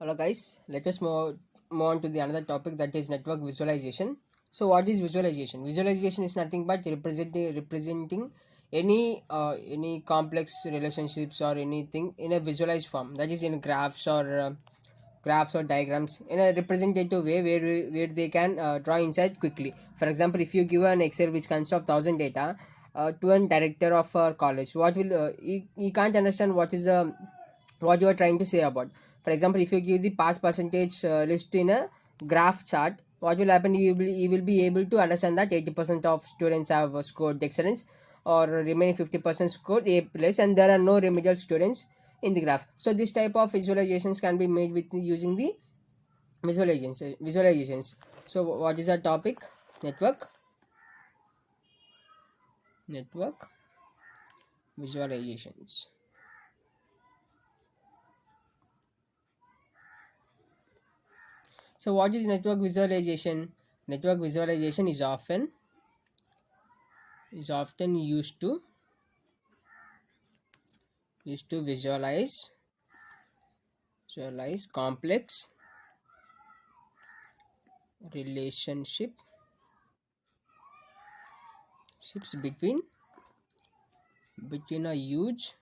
Hello guys, let us move on to the another topic, that is network visualization. So what is visualization? Visualization is nothing but representing any complex relationships or anything in a visualized form, that is in graphs or diagrams in a representative way where they can draw insight quickly. For example, if you give an Excel which consists of 1,000 data to a director of a college, what will he can't understand what you are trying to say about. For example, if you give the pass percentage list in a graph chart, what will happen? You will be able to understand that 80% of students have scored excellence, or remaining 50% scored A plus, and there are no remedial students in the graph. So this type of visualizations can be made with using the visualizations. So what is our topic? Network visualizations. So what is network visualization? Network visualization is often used to visualize complex relationships between a huge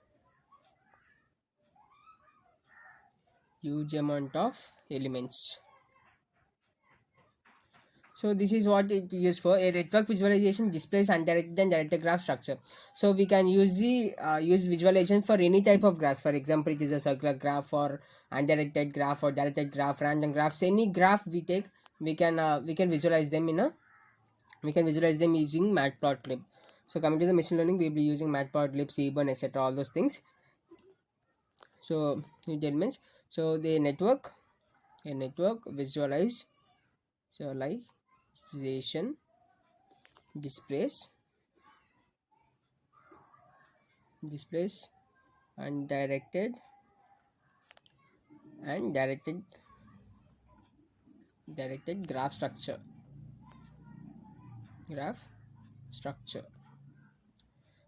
amount of elements. So this is what it is for. A network visualization displays undirected and directed graph structure. So we can use visualization for any type of graph. For example, it is a circular graph, or undirected graph, or directed graph, random graphs. Any graph we take, we can visualize them using matplotlib. So coming to the machine learning, we will be using matplotlib, seaborn, etc. all those things. So it means, so the network visualization displays undirected and directed graph structure.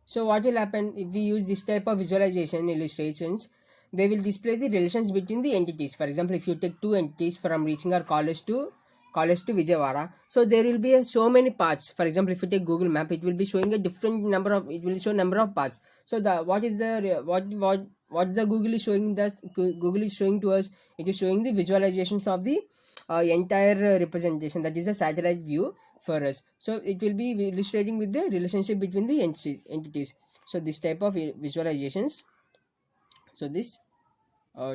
So what will happen if we use this type of visualization illustrations? They will display the relations between the entities. For example, if you take two entities from reaching our college to Vijayawada, so there will be so many paths. For example, if you take Google Map, it will be showing a different number of, it will show number of paths. So what the Google is showing, that Google is showing to us, it is showing the visualizations of the entire representation, that is a satellite view for us. So it will be illustrating with the relationship between the entities. So this type of visualizations, so this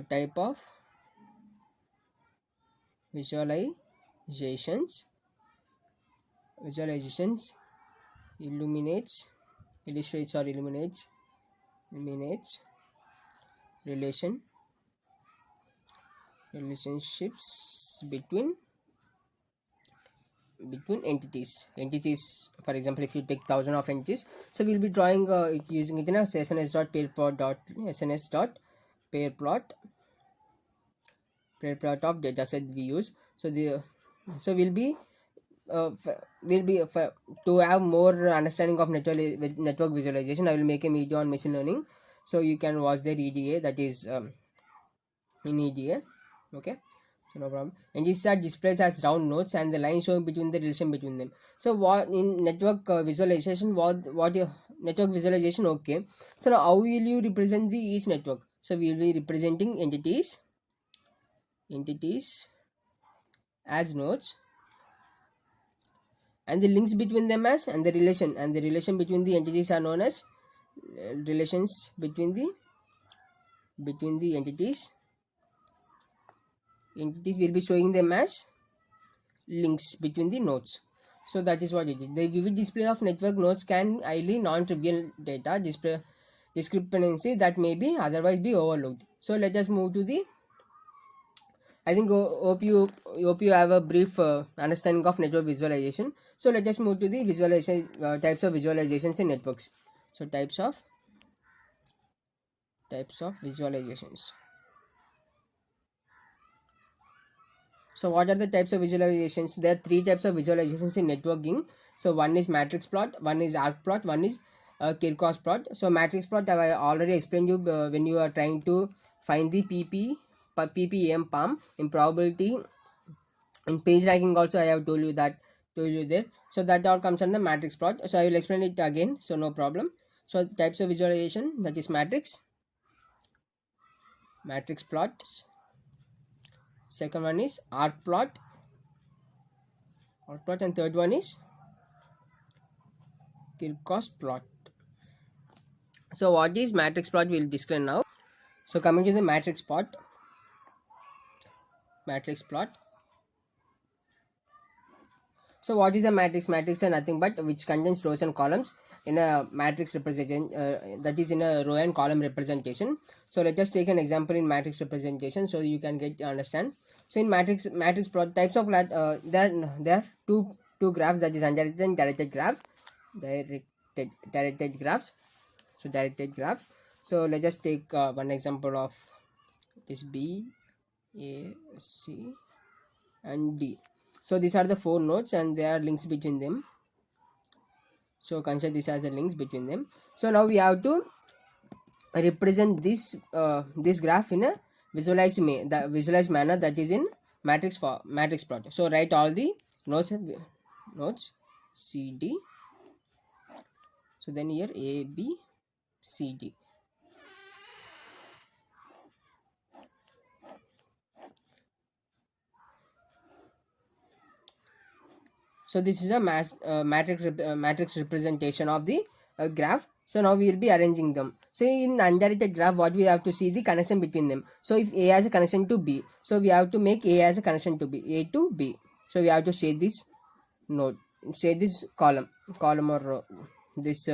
type of visualizations illustrates relationships between entities. For example, if you take 1,000 of entities, so we'll be drawing using it in a sns.pairplot of dataset we use. So we'll be to have more understanding of network visualization, I will make a video on machine learning, so you can watch their EDA, that is in EDA. Okay, so no problem. And these are displayed as round nodes, and the line showing between the relation between them. So what in network visualization, what your network visualization? Okay, so now how will you represent the each network? So we will be representing entities as nodes, and the links between them as, and the relation between the entities are known as relations between the entities will be showing them as links between the nodes. So that is what it is. The vivid display of network nodes can highly non-trivial data discrepancy that may be otherwise be overlooked. So let us move to the, I think hope you have a brief understanding of network visualization. So let us move to the visualization types of visualizations in networks. So types of visualizations. So what are the types of visualizations? There are three types of visualizations in networking. So one is matrix plot, one is arc plot, one is Kirchhoff's plot. So matrix plot I already explained you when you are trying to find the PP PPAM PAM. In probability, in page ranking also I have told you there. So that all comes under matrix plot. So I will explain it again, so no problem. So types of visualization, that is matrix plots. Second one is arc plot, and third one is Kirchhoff plot. So what is matrix plot, we will discuss now. So coming to the matrix plot. So what is a matrix? Matrix is nothing but which contains rows and columns in a matrix representation, that is in a row and column representation. So let us take an example in matrix representation so you can get understand. So in matrix plot, types of plot, there are two graphs, that is undirected and directed graph. Directed graphs. So directed graphs. So let us take one example of this B, A, C and D. So these are the 4 nodes and there are links between them. So consider this as a links between them. So now we have to represent this graph in a visualized manner, that is in matrix plot. So write all the nodes C, D. So then here A, B, C, D. So this is a matrix representation of the graph. So now we will be arranging them. So in undirected graph, what we have to see the connection between them. So if A has a connection to B, so we have to make A as a connection to B, A to B. So we have to say this node, say this column or row, this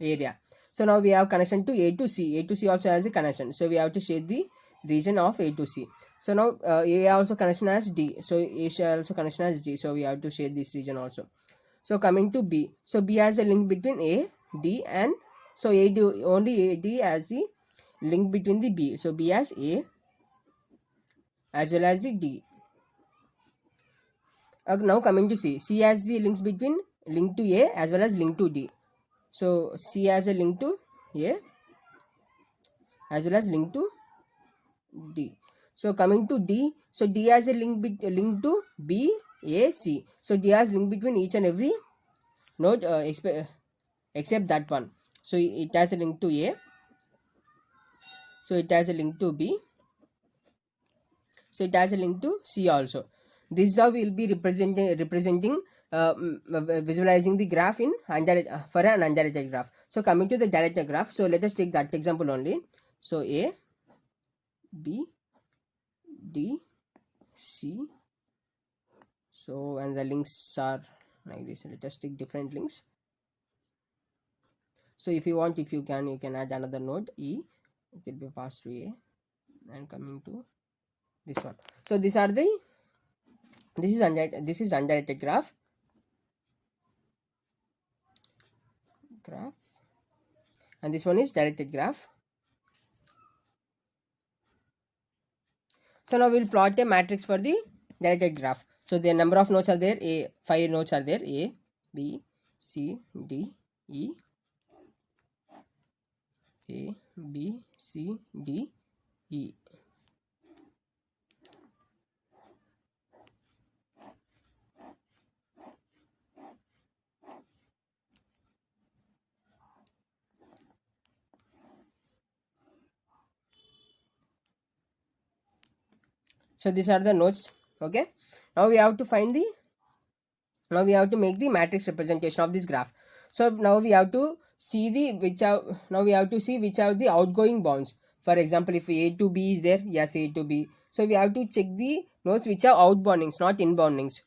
area. So now we have connection to A to C. A to C also has a connection. So we have to say the region of A to C. So now A also connection as D. So A shall also connection as D. So we have to share this region also. So coming to B. So B has a link between A, D and so only A, D has the link between the B. So B has A as well as the D. Now coming to C. C has the links between link to A as well as link to D. So C has a link to A as well as link to D. So coming to D, so D has a link to B, A, C. So D has link between each and every node except that one. So it has a link to A. So it has a link to B. So it has a link to C also. This is how we will be representing visualizing the graph in for an undirected graph. So coming to the directed graph, so let us take that example only. So A, B, D, C. So and the links are like this. Let us take different links. So if you want, you can add another node E. It will be passed to A and coming to this one. So these are the this is undirected graph and this one is directed graph. So now we will plot a matrix for the directed graph. So the number of nodes are there. 5 nodes are there. A, B, C, D, E. A, B, C, D, E. So these are the nodes. Okay. Now we have to make the matrix representation of this graph. So now we have to see which are the outgoing bounds. For example, if A to B is there, yes, A to B. So we have to check the nodes which are outboundings, not inboundings.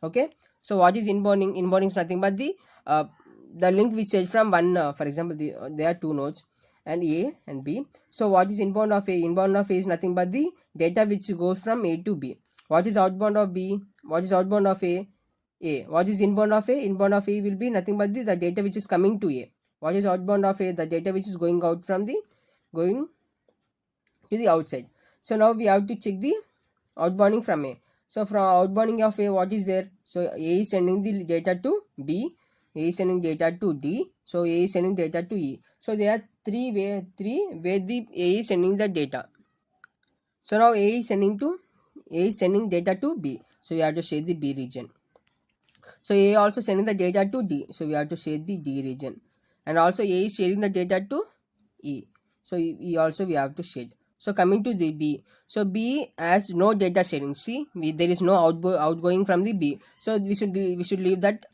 Okay. So what is inbounding? Inbounding is nothing but the link which is from one. For example, there are 2 nodes and A and B. So what is inbound of A? Inbound of A is nothing but the data which goes from A to B. What is outbound of B? What is outbound of A? A. What is inbound of A? Inbound of A will be nothing but the data which is coming to A. What is outbound of A? The data which is going to the outside. So now we have to check the outbounding from A. So from outbounding of A, what is there? So A is sending the data to B, A is sending data to D, so A is sending data to E. So there are three where the A is sending the data. So now A is sending data to B, so we have to shade the B region. So A also sending the data to D, so we have to shade the D region. And also A is sharing the data to E, so E also we have to shade. So coming to the B, so B has no data sharing. See, there is no outgoing from the B, so we should leave that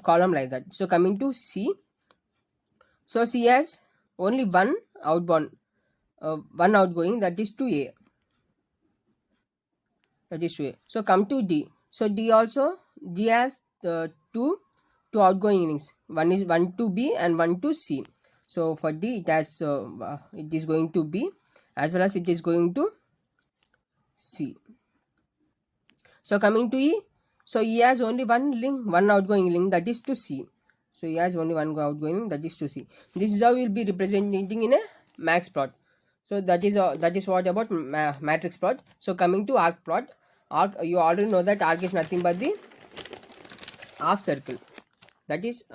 column like that. So coming to C, so C has only one outbound, one outgoing, that is to A, that is to A. So come to D, so D has two outgoing links. One to B and one to C. So for D it has it is going to B as well as it is going to C. So coming to E, so E has only one outgoing link, that is to C. So E has only one outgoing link, that is to C. This is how we will be representing in a max plot. So that is what about matrix plot. So coming to arc plot, you already know that arc is nothing but the half circle, that is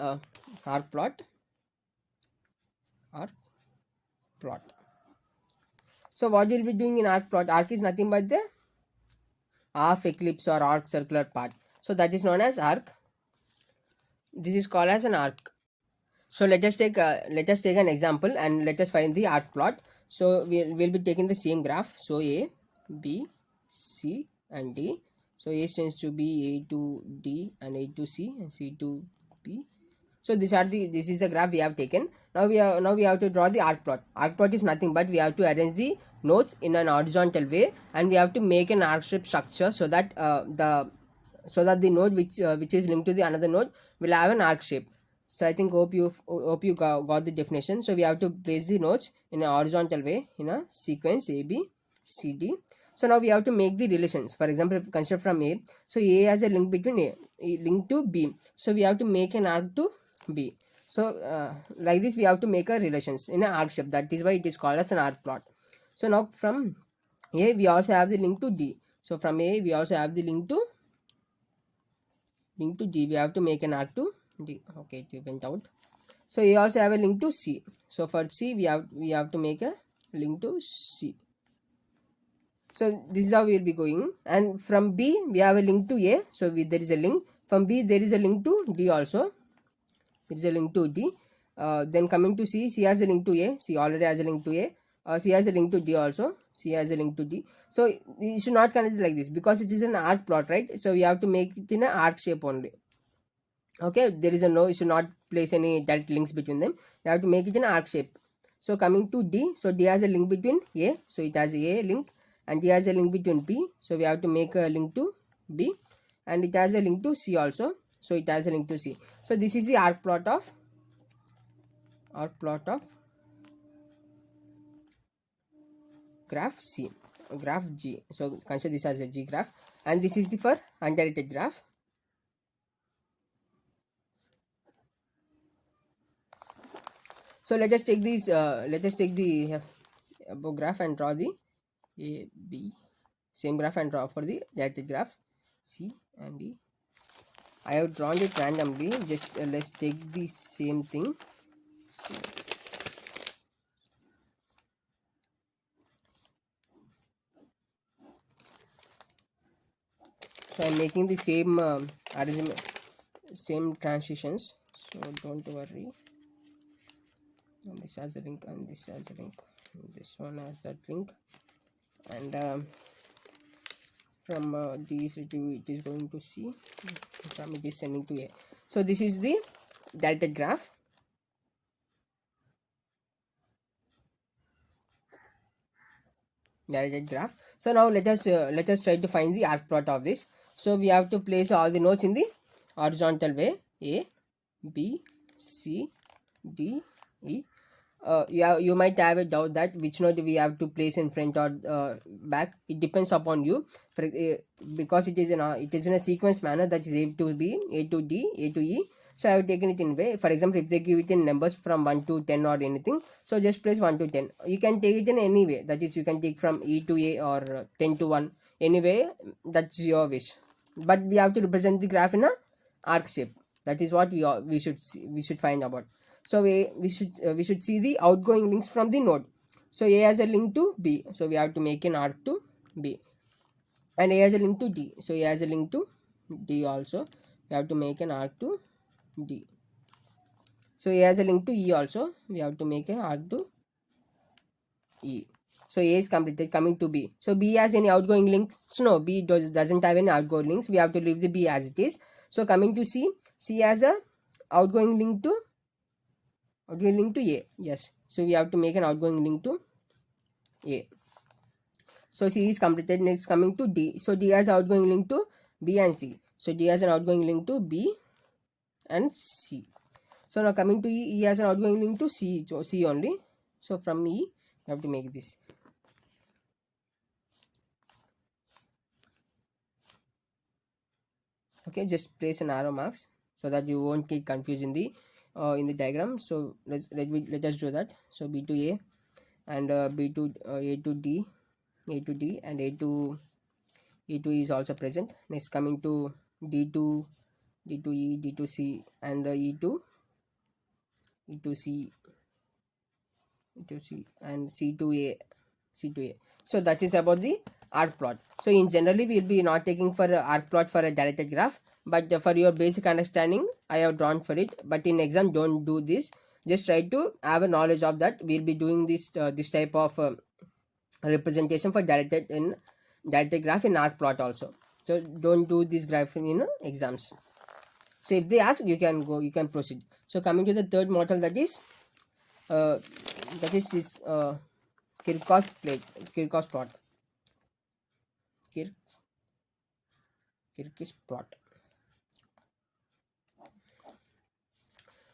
arc plot. So what we'll be doing in arc plot, arc is nothing but the half ellipse or arc circular path, so that is known as arc. This is called as an arc. So let us take an example and let us find the arc plot. So we'll be taking the same graph. So A, B, C and D. So A tends to B, A to D and A to C and C to B. So this is the graph we have taken. Now we have to draw the arc plot. Arc plot is nothing but we have to arrange the nodes in an horizontal way, and we have to make an arc shape structure so that the node which is linked to the another node will have an arc shape. So I think hope you got the definition. So we have to place the nodes in a horizontal way in a sequence A, B, C, D. So now we have to make the relations. For example, if we consider from A, so A has a link between A link to B. So we have to make an arc to B. So like this we have to make a relations in an arc shape. That is why it is called as an arc plot. So now from A we also have the link to D. So from A we also have the link to D. We have to make an arc to D. Okay, it went out. So A also have a link to C. So for C we have to make a link to C. So this is how we will be going. And from B we have a link to A. So there is a link. From B there is a link to D also. There is a link to D. Then coming to C, C has a link to A. C already has a link to A. C has a link to D also. C has a link to D. So you should not connect it like this because it is an arc plot, right? So we have to make it in an arc shape only. Okay, there is you should not place any direct links between them. You have to make it in an arc shape. So coming to D, so D has a link between A. So it has A link, and D has a link between B. So we have to make a link to B, and it has a link to C also. So it has a link to C. So this is the arc plot of graph C, graph G. So consider this as a G graph, and this is the for undirected graph. So let us take these. Let us take the above graph and draw the A, B, same graph and draw for the directed graph C and D. I have drawn it randomly. Just let's take the same thing. So I'm making the same arrangement, same transitions. So don't worry. And this has a link, and this has a link. And this one has that link, and from D to it is going to C. From it is sending to A. So this is the directed graph. So now let us try to find the arc plot of this. So we have to place all the nodes in the horizontal way: A, B, C, D, E. You might have a doubt that which node we have to place in front or back. It depends upon you, because it is in a sequence manner, that is A to B, A to D, A to E. So I have taken it in way. For example, if they give it in numbers from 1 to 10 or anything, so just place 1 to 10. You can take it in any way. That is, you can take from E to A or 10 to 1. Anyway, that's your wish. But we have to represent the graph in a arc shape. That is what we should find about. So we should see the outgoing links from the node. So A has a link to B. So we have to make an arc to B, and A has a link to D, so A has a link to D also. We have to make an arc to D. So A has a link to E also. We have to make an arc to E. So A is completed. Coming to B. So B has any outgoing links? So no, B doesn't have any outgoing links. We have to leave the B as it is. So coming to C, C has a outgoing link to A. Yes. So we have to make an outgoing link to A. So C is completed. Next coming to D. So D has outgoing link to B and C. So D has an outgoing link to B and C. So now coming to E, E has an outgoing link to C. So C only. So from E, we have to make this. Okay, just place an arrow marks so that you won't get confused in the diagram. So let us do that. So B to A and B to A to D, A to D, and A to E is also present. Next coming to D to E, D to C, and E to C, and C to A. So that is about the arc plot. So in generally we will be not taking for arc plot for a directed graph, but for your basic understanding I have drawn for it. But in exam don't do this. Just try to have a knowledge of that. We'll be doing this type of representation for directed graph in arc plot also. So don't do this graph in exams. So if they ask, you can proceed. So coming to the third model, that is Kirchhoff's plot. Kirchhoff's plot.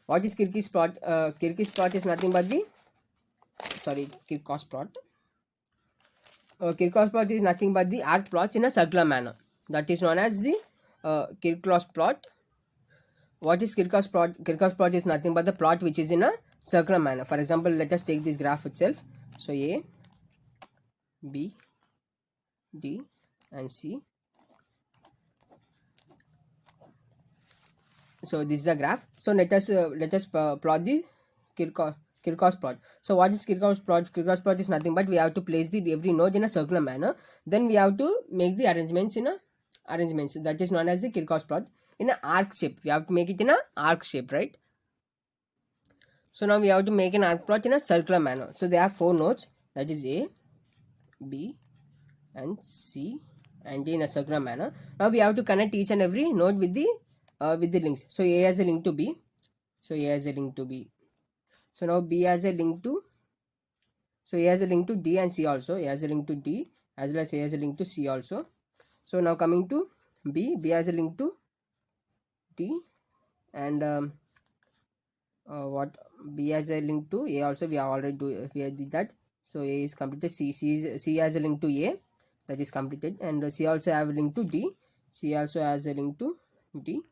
What is Kirchhoff's plot? Kirchhoff's plot is nothing but Kirchhoff's plot. Kirchhoff's plot is nothing but the arc plots in a circular manner. That is known as the Kirchhoff's plot. What is Kirchhoff's plot? Kirchhoff's plot is nothing but the plot which is in a circular manner. For example, let us take this graph itself. So A, B, D, and C. So this is a graph. So let us plot the Kirchhoff's plot. So what is Kirchhoff's plot? Kirchhoff's plot is nothing but we have to place every node in a circular manner. Then we have to make the arrangements in a arrangements. That is known as the Kirchhoff's plot in an arc shape. We have to make it in an arc shape, right? So now we have to make an arc plot in a circular manner. So they have 4 nodes, that is A, B, and C, and D in a circular manner. Now we have to connect each and every node with the links. So A has a link to B. So A has a link to B. So now B has a link to. So A has a link to D and C also. A has a link to D as well as A has a link to C also. So now coming to B, B has a link to D, and what B has a link to A also. We have already did that. So A is completed. C has a link to A, that is completed, and C also have a link to D. C also has a link to D,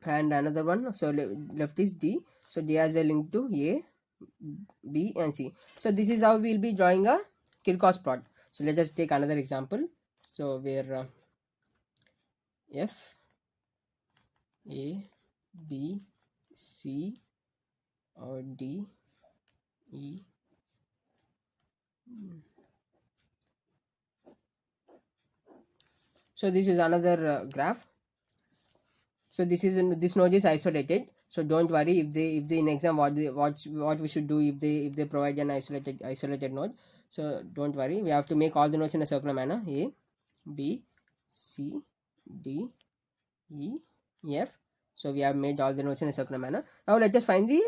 and another one. So left is D. So D has a link to A, B, and C. So this is how we will be drawing a Kirchhoff's plot. So let us take another example. So where F, A, B, C, or D, E. So this is another graph. So this node is isolated. So don't worry if they in exam what we should do if they provide an isolated node. So don't worry. We have to make all the nodes in a circular manner. A, B, C, D, E, F. So we have made all the nodes in a circular manner. Now let us find the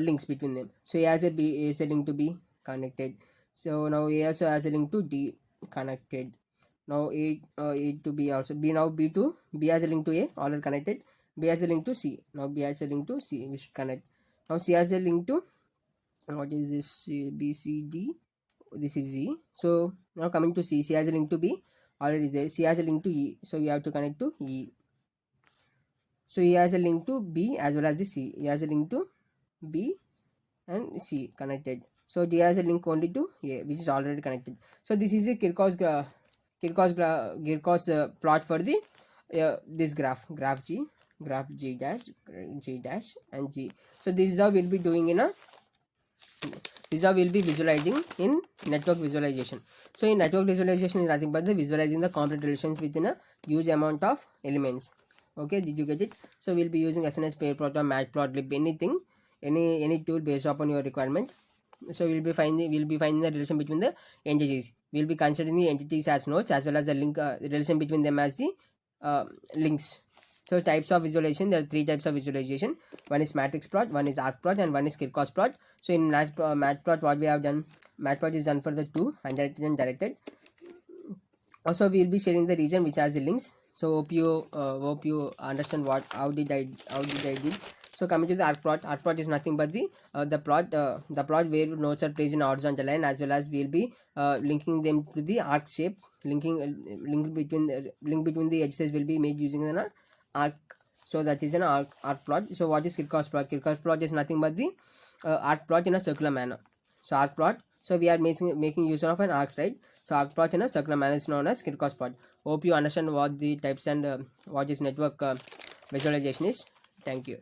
links between them. So A has a link to B, connected. So now A also has a link to D, connected. Now A to B also. B to B has a link to A, already connected. B has a link to C. Now B has a link to C. We should connect. Now C has a link to, what is this? B, C, D. This is Z. So now coming to C. C has a link to B, already there. C has a link to E. So we have to connect to E. So he has a link to B as well as the C. He has a link to B and C connected. So D has a link only to A, which is already connected. So this is the Kirchhoff's plot for the this graph G dash, and G. So this is how we'll be doing in a This is how we'll be visualizing in network visualization. So in network visualization is nothing but the visualizing the complex relations within a huge amount of elements. Okay, did you get it? So we'll be using SNS, PairProt, or Matplotlib, anything, any tool based upon your requirement. So we'll be finding the relation between the entities. We'll be considering the entities as nodes as well as the link relation between them as the links. So types of visualization, there are 3 types of visualization. One is matrix plot, one is arc plot, and one is Kirchhoff plot. So in matplot, what we have done, matplot is done for the 2, undirected and directed. Also we will be sharing the region which has the links. So hope you understand how did I did. So coming to the arc plot is nothing but the plot where nodes are placed in a horizontal line, as well as we will be linking them to the arc shape. Link between the edges will be made using an arc. So that is an arc plot. So what is Kirchhoff plot? Kirchhoff plot is nothing but the arc plot in a circular manner. So arc plot. So we are making use of an arcs, right? So arc plot in a circular manner is known as Kirchhoff plot. Hope you understand what the types and what is network visualization is. Thank you.